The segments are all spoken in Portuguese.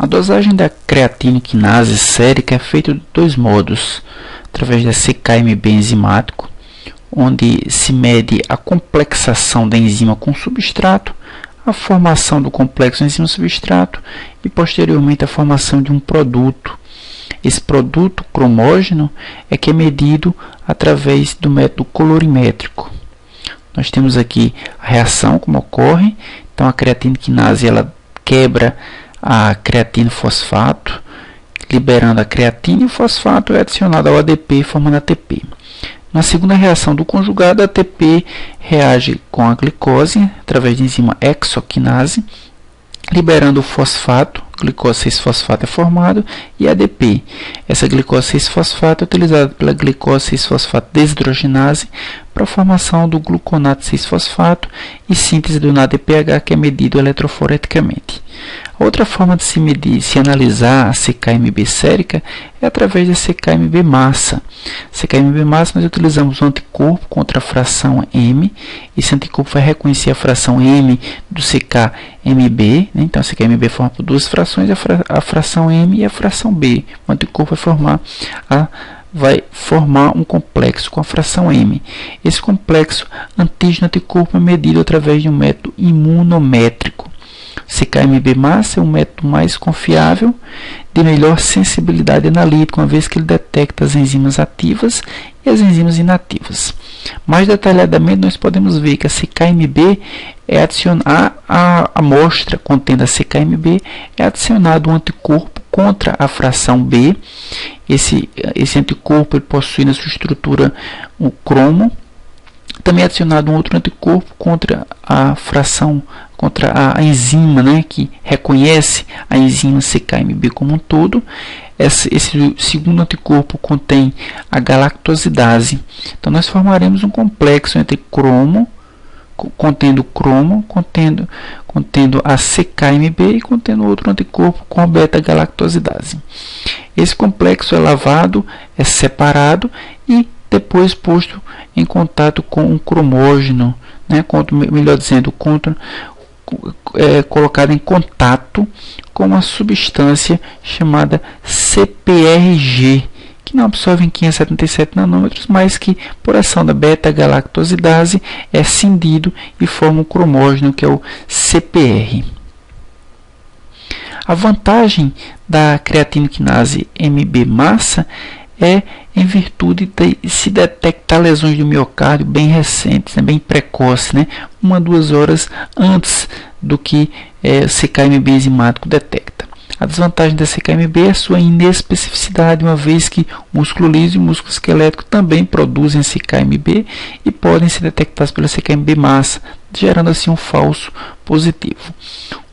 A dosagem da creatina quinase sérica é feita de dois modos, através da CKMB enzimático, onde se mede a complexação da enzima com o substrato, a formação do complexo enzima-substrato e, posteriormente, a formação de um produto. Esse produto cromógeno é que é medido através do método colorimétrico. Nós temos aqui a reação, como ocorre. Então, a creatina quinase ela quebra a creatina fosfato, liberando a creatina, e o fosfato é adicionado ao ADP, formando ATP. Na segunda reação do conjugado, a ATP reage com a glicose, através da enzima hexoquinase, liberando o fosfato, glicose 6-fosfato é formado, e ADP. Essa glicose 6-fosfato é utilizada pela glicose 6-fosfato desidrogenase para a formação do gluconato 6-fosfato e síntese do NADPH, que é medido eletroforeticamente. Outra forma de se analisar a CKMB sérica é através da CKMB massa. CKMB massa, nós utilizamos um anticorpo contra a fração M. Esse anticorpo vai reconhecer a fração M do CKMB, né? Então, a CKMB é formada por duas frações, a fração M e a fração B. O anticorpo vai formar um complexo com a fração M. Esse complexo antígeno-anticorpo é medido através de um método imunométrico. CKMB massa é um método mais confiável, de melhor sensibilidade analítica, uma vez que ele detecta as enzimas ativas e as enzimas inativas. Mais detalhadamente, nós podemos ver que a CKMB é adicionada à amostra contendo a CKMB, é adicionado um anticorpo contra a fração B. Esse anticorpo ele possui na sua estrutura o cromo. Também é adicionado um outro anticorpo contra a fração, contra a enzima, né, que reconhece a enzima CKMB como um todo. Esse segundo anticorpo contém a galactosidase. Então, nós formaremos um complexo entre cromo, contendo a CKMB e contendo outro anticorpo com a beta-galactosidase. Esse complexo é lavado, é separado e depois posto em contato com um cromógeno, né, melhor dizendo, colocado em contato com uma substância chamada CPRG, que não absorve em 577 nanômetros, mas que, por ação da beta-galactosidase, é cindido e forma um cromógeno, que é o CPR. A vantagem da creatina quinase MB massa é em virtude de se detectar lesões do miocárdio bem recentes, né, bem precoces, né, 1 a 2 horas antes do que o CKMB enzimático detecta. A desvantagem da CKMB é a sua inespecificidade, uma vez que o músculo liso e o músculo esquelético também produzem CKMB e podem ser detectados pela CKMB massa, gerando assim um falso positivo.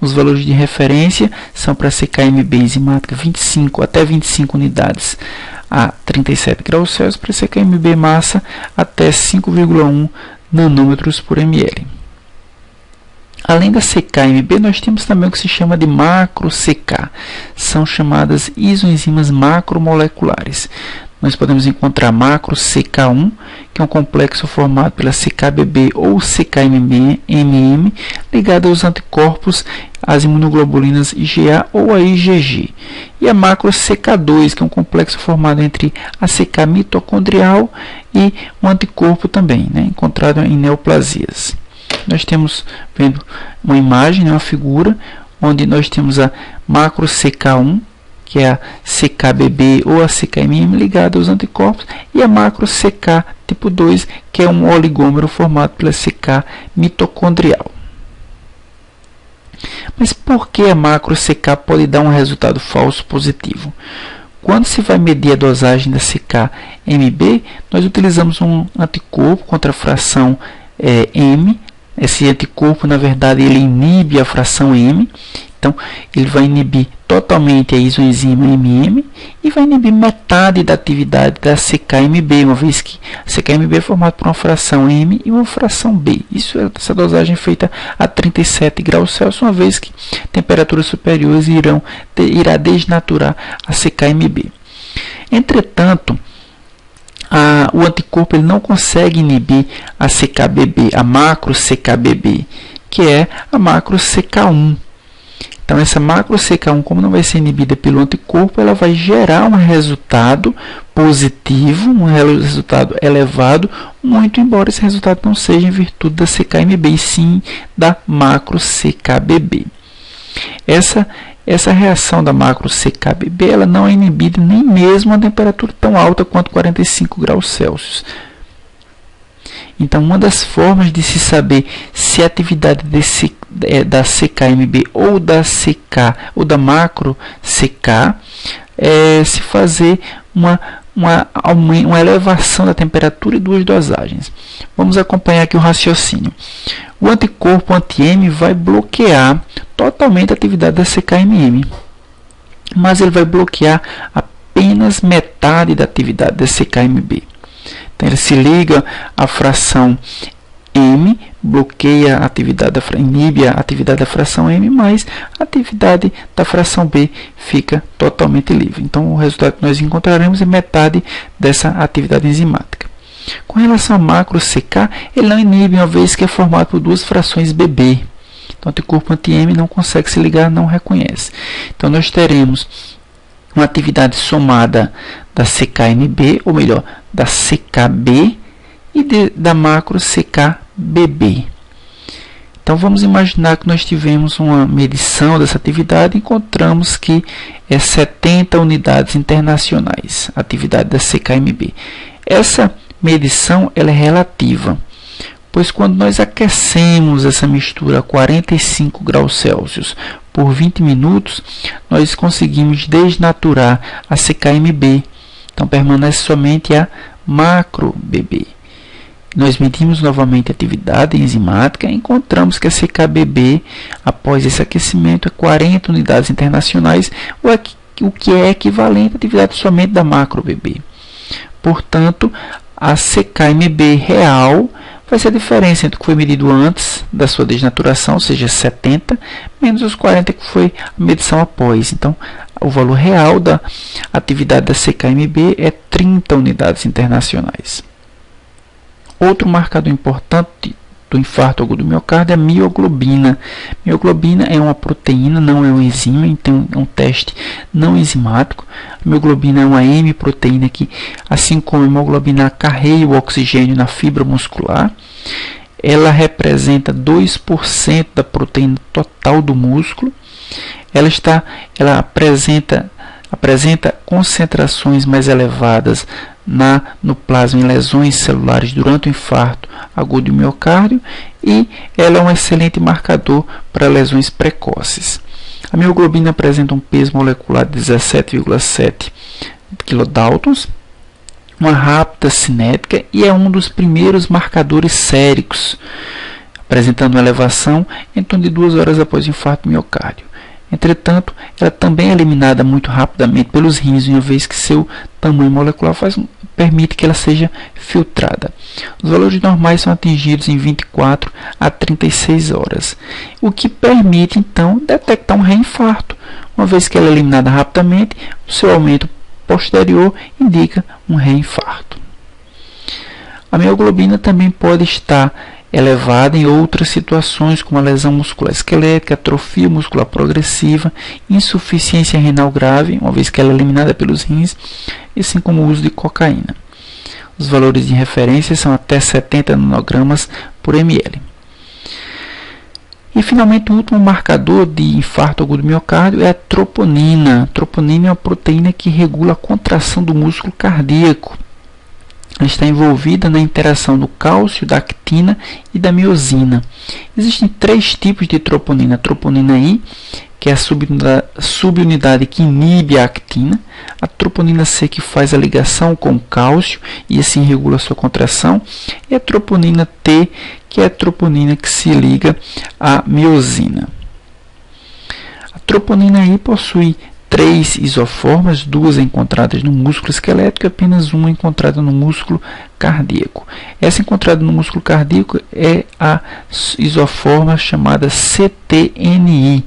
Os valores de referência são para a CKMB enzimática 25 até 25 unidades a 37 graus Celsius, para a CKMB massa até 5,1 nanômetros por ml. Além da CKMB, nós temos também o que se chama de macro-CK. São chamadas isoenzimas macromoleculares. Nós podemos encontrar macro-CK1, que é um complexo formado pela CKBB ou CKMM, ligado aos anticorpos, às imunoglobulinas IgA ou a IgG. E a macro-CK2, que é um complexo formado entre a CK mitocondrial e um anticorpo também, né, encontrado em neoplasias. Nós temos vendo uma imagem, né, uma figura, onde nós temos a macro CK1, que é a CKBB ou a CKMM ligada aos anticorpos, e a macro CK tipo 2, que é um oligômero formado pela CK mitocondrial. Mas por que a macro CK pode dar um resultado falso positivo? Quando se vai medir a dosagem da CKMB, nós utilizamos um anticorpo contra a fração M. Esse anticorpo, na verdade, ele inibe a fração M. Então, ele vai inibir totalmente a isoenzima MM e vai inibir metade da atividade da CKMB, uma vez que a CKMB é formada por uma fração M e uma fração B. Essa dosagem é feita a 37 graus Celsius, uma vez que temperaturas superiores irá desnaturar a CKMB. Entretanto, o anticorpo ele não consegue inibir a CKBB, a macro CKBB, que é a macro CK1. Então, essa macro CK1, como não vai ser inibida pelo anticorpo, ela vai gerar um resultado positivo, um resultado elevado, muito embora esse resultado não seja em virtude da CKMB, e sim da macro CKBB. Essa reação da macro CKBB ela não é inibida nem mesmo a temperatura tão alta quanto 45 graus Celsius. Então, uma das formas de se saber se a atividade da CKMB ou da CK ou da macro CK é se fazer uma elevação da temperatura e duas dosagens. Vamos acompanhar aqui o raciocínio. O anticorpo anti-M vai bloquear totalmente a atividade da CKMM, mas ele vai bloquear apenas metade da atividade da CKMB. Então, ele se liga à fração M, bloqueia a atividade inibe a atividade da fração M, mas a atividade da fração B fica totalmente livre. Então, o resultado que nós encontraremos é metade dessa atividade enzimática. Com relação ao macro CK, ele não inibe, uma vez que é formado por duas frações BB. Então, o anticorpo anti-M não consegue se ligar, não reconhece. Então, nós teremos uma atividade somada da CKMB, ou melhor, da CKB e da macro CKBB. Então, vamos imaginar que nós tivemos uma medição dessa atividade e encontramos que é 70 unidades internacionais, a atividade da CKMB. Essa medição ela é relativa, pois quando nós aquecemos essa mistura a 45 graus Celsius por 20 minutos, nós conseguimos desnaturar a CKMB. Então, permanece somente a macro BB. Nós medimos novamente a atividade enzimática e encontramos que a CKBB, após esse aquecimento, é 40 unidades internacionais, o que é equivalente à atividade somente da macro BB. Portanto, a CKMB real vai ser a diferença entre o que foi medido antes da sua desnaturação, ou seja, 70, menos os 40 que foi a medição após. Então, o valor real da atividade da CKMB é 30 unidades internacionais. Outro marcador importante do infarto agudo do miocárdio é a mioglobina. Mioglobina é uma proteína, não é uma enzima, então é um teste não enzimático. A mioglobina é uma M-proteína que, assim como a hemoglobina, carrega o oxigênio na fibra muscular. Ela representa 2% da proteína total do músculo. Ela apresenta concentrações mais elevadas no plasma em lesões celulares durante o infarto agudo do miocárdio, e ela é um excelente marcador para lesões precoces. A mioglobina apresenta um peso molecular de 17,7 kDa, uma rápida cinética e é um dos primeiros marcadores séricos, apresentando uma elevação em torno de 2 horas após o infarto do miocárdio. Entretanto, ela também é eliminada muito rapidamente pelos rins, uma vez que seu tamanho molecular permite que ela seja filtrada. Os valores normais são atingidos em 24 a 36 horas, o que permite, então, detectar um reinfarto. Uma vez que ela é eliminada rapidamente, o seu aumento posterior indica um reinfarto. A mioglobina também pode estar elevada em outras situações, como a lesão muscular esquelética, atrofia muscular progressiva, insuficiência renal grave, uma vez que ela é eliminada pelos rins, e assim como o uso de cocaína. Os valores de referência são até 70 nanogramas por ml. E, finalmente, o último marcador de infarto agudo do miocárdio é a troponina. A troponina é uma proteína que regula a contração do músculo cardíaco. Ela está envolvida na interação do cálcio, da actina e da miosina. Existem 3 tipos de troponina. A troponina I, que é a subunidade que inibe a actina. A troponina C, que faz a ligação com o cálcio e assim regula a sua contração. E a troponina T, que é a troponina que se liga à miosina. A troponina I possui 3 isoformas, 2 encontradas no músculo esquelético e apenas uma encontrada no músculo cardíaco. Essa encontrada no músculo cardíaco é a isoforma chamada CTNI.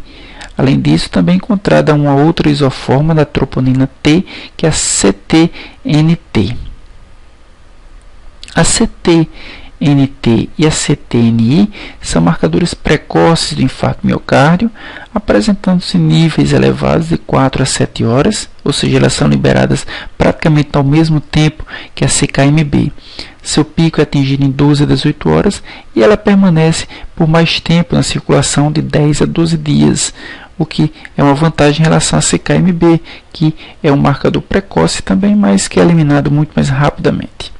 Além disso, também é encontrada uma outra isoforma da troponina T, que é a CTNT. A CTNI CTNT e a CTNI são marcadores precoces do infarto miocárdio, apresentando-se níveis elevados de 4 a 7 horas, ou seja, elas são liberadas praticamente ao mesmo tempo que a CKMB. Seu pico é atingido em 12 a 18 horas e ela permanece por mais tempo na circulação de 10 a 12 dias, o que é uma vantagem em relação à CKMB, que é um marcador precoce também, mas que é eliminado muito mais rapidamente.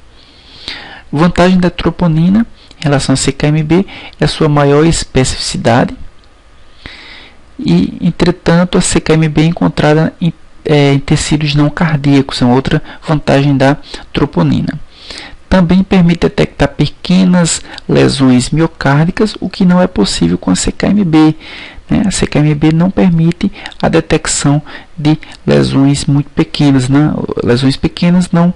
Vantagem da troponina em relação à CKMB é a sua maior especificidade e, entretanto, a CKMB é encontrada em tecidos não cardíacos, é outra vantagem da troponina. Também permite detectar pequenas lesões miocárdicas, o que não é possível com a CKMB. A CKMB não permite a detecção de lesões muito pequenas. Lesões pequenas não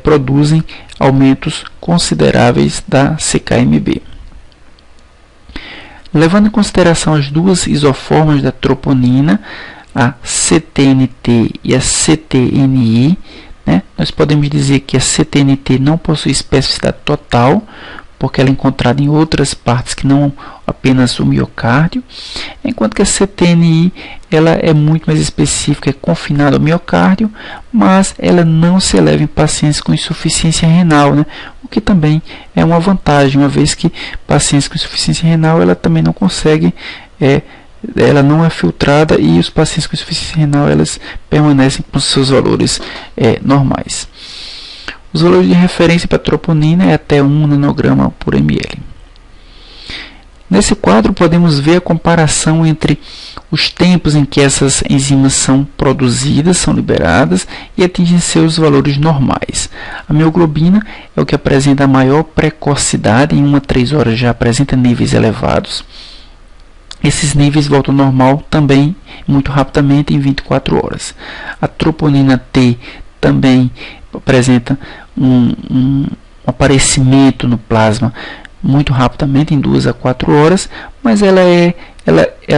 produzem aumentos consideráveis da CKMB. Levando em consideração as duas isoformas da troponina, a CTNT e a CTNI, nós podemos dizer que a CTNT não possui especificidade total, porque ela é encontrada em outras partes que não apenas o miocárdio, enquanto que a CTNI ela é muito mais específica, é confinada ao miocárdio, mas ela não se eleva em pacientes com insuficiência renal, o que também é uma vantagem, uma vez que pacientes com insuficiência renal ela também não consegue, ela não é filtrada e os pacientes com insuficiência renal elas permanecem com seus valores normais. Os valores de referência para a troponina é até 1 nanograma por ml. Nesse quadro podemos ver a comparação entre os tempos em que essas enzimas são produzidas, são liberadas e atingem seus valores normais. A mioglobina é o que apresenta a maior precocidade, em 1 a 3 horas já apresenta níveis elevados. Esses níveis voltam ao normal também muito rapidamente em 24 horas. A troponina T também apresenta um aparecimento no plasma muito rapidamente, em 2 a 4 horas, mas ela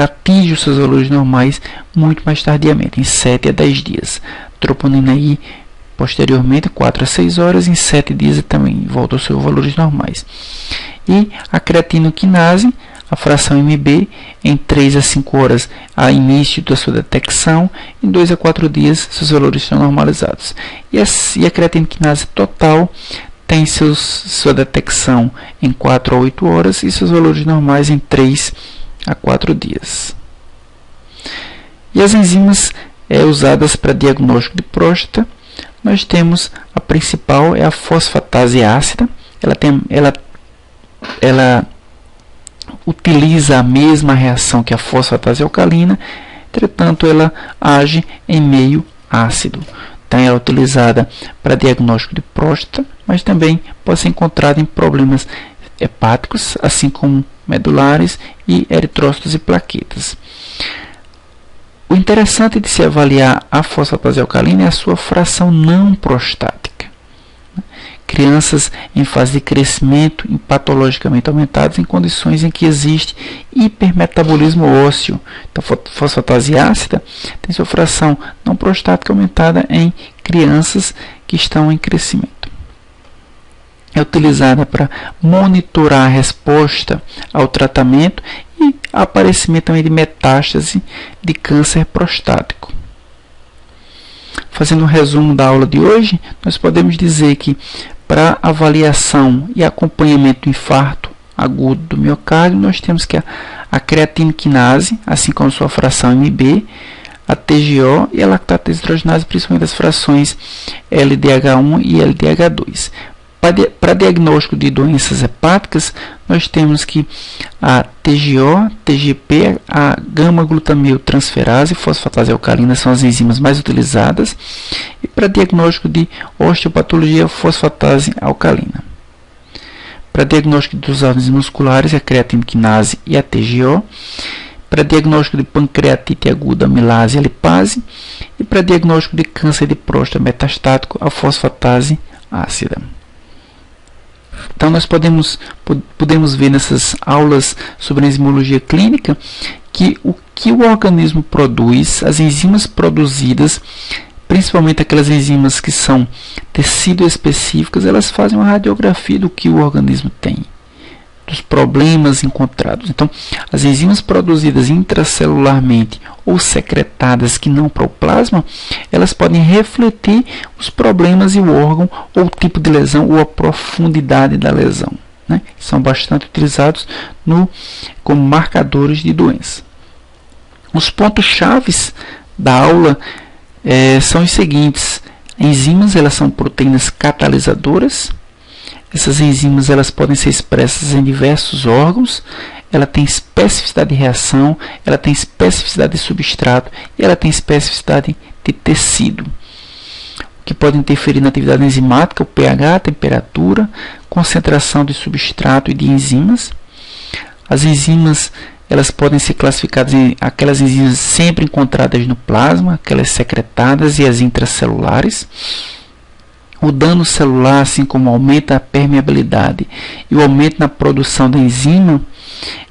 atinge os seus valores normais muito mais tardiamente, em 7 a 10 dias. Troponina I, posteriormente, 4 a 6 horas, em 7 dias também volta aos seus valores normais. E a creatinoquinase, a fração MB, em 3 a 5 horas a início da sua detecção, em 2 a 4 dias seus valores estão normalizados. E a creatinoquinase total tem sua detecção em 4 a 8 horas e seus valores normais em 3 a 4 dias. E as enzimas usadas para diagnóstico de próstata, nós temos a principal, é a fosfatase ácida. Ela utiliza a mesma reação que a fosfatase alcalina, entretanto ela age em meio ácido. Então ela é utilizada para diagnóstico de próstata, mas também pode ser encontrada em problemas hepáticos, assim como medulares e eritrócitos e plaquetas. O interessante de se avaliar a fosfatase alcalina é a sua fração não prostática. Crianças em fase de crescimento patologicamente aumentadas em condições em que existe hipermetabolismo ósseo. Então, a fosfatase ácida tem sua fração não prostática aumentada em crianças que estão em crescimento. É utilizada para monitorar a resposta ao tratamento e aparecimento também de metástase de câncer prostático. Fazendo um resumo da aula de hoje, nós podemos dizer que para avaliação e acompanhamento do infarto agudo do miocárdio, nós temos que a creatinoquinase, assim como sua fração MB, a TGO e a lactato deshidrogenase, principalmente as frações LDH1 e LDH2. Para diagnóstico de doenças hepáticas, nós temos que a TGO, TGP, a gama-glutamil-transferase e fosfatase alcalina são as enzimas mais utilizadas. E para diagnóstico de osteopatologia, fosfatase alcalina. Para diagnóstico dos organismos musculares, a creatinoquinase e a TGO. Para diagnóstico de pancreatite aguda, amilase e a lipase. E para diagnóstico de câncer de próstata metastático, a fosfatase ácida. Então, nós podemos ver nessas aulas sobre enzimologia clínica que o organismo produz, as enzimas produzidas, principalmente aquelas enzimas que são tecido específicas, elas fazem uma radiografia do que o organismo tem, dos problemas encontrados. Então, as enzimas produzidas intracelularmente ou secretadas que não para o plasma, elas podem refletir os problemas e o órgão, ou o tipo de lesão, ou a profundidade da lesão, né? São bastante utilizados como marcadores de doença. Os pontos chaves da aula são os seguintes: enzimas, elas são proteínas catalisadoras. Essas enzimas elas podem ser expressas em diversos órgãos. Ela tem especificidade de reação, ela tem especificidade de substrato e ela tem especificidade de tecido. O que pode interferir na atividade enzimática: o pH, a temperatura, concentração de substrato e de enzimas. As enzimas elas podem ser classificadas em aquelas enzimas sempre encontradas no plasma, aquelas secretadas e as intracelulares. O dano celular, assim como aumenta a permeabilidade e o aumento na produção da enzima,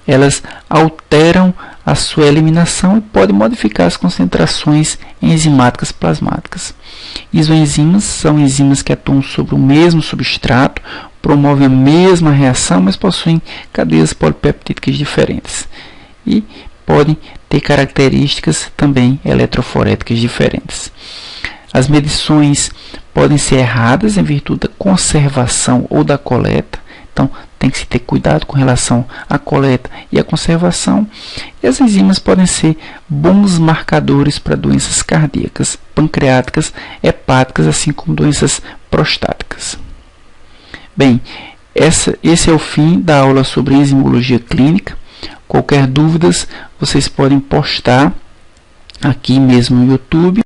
elas alteram a sua eliminação e podem modificar as concentrações enzimáticas plasmáticas. Isoenzimas são enzimas que atuam sobre o mesmo substrato, promovem a mesma reação, mas possuem cadeias polipeptídicas diferentes e podem ter características também eletroforéticas diferentes. As medições podem ser erradas em virtude da conservação ou da coleta. Então, tem que se ter cuidado com relação à coleta e à conservação. E as enzimas podem ser bons marcadores para doenças cardíacas, pancreáticas, hepáticas, assim como doenças prostáticas. Bem, esse é o fim da aula sobre enzimologia clínica. Qualquer dúvidas, vocês podem postar aqui mesmo no YouTube.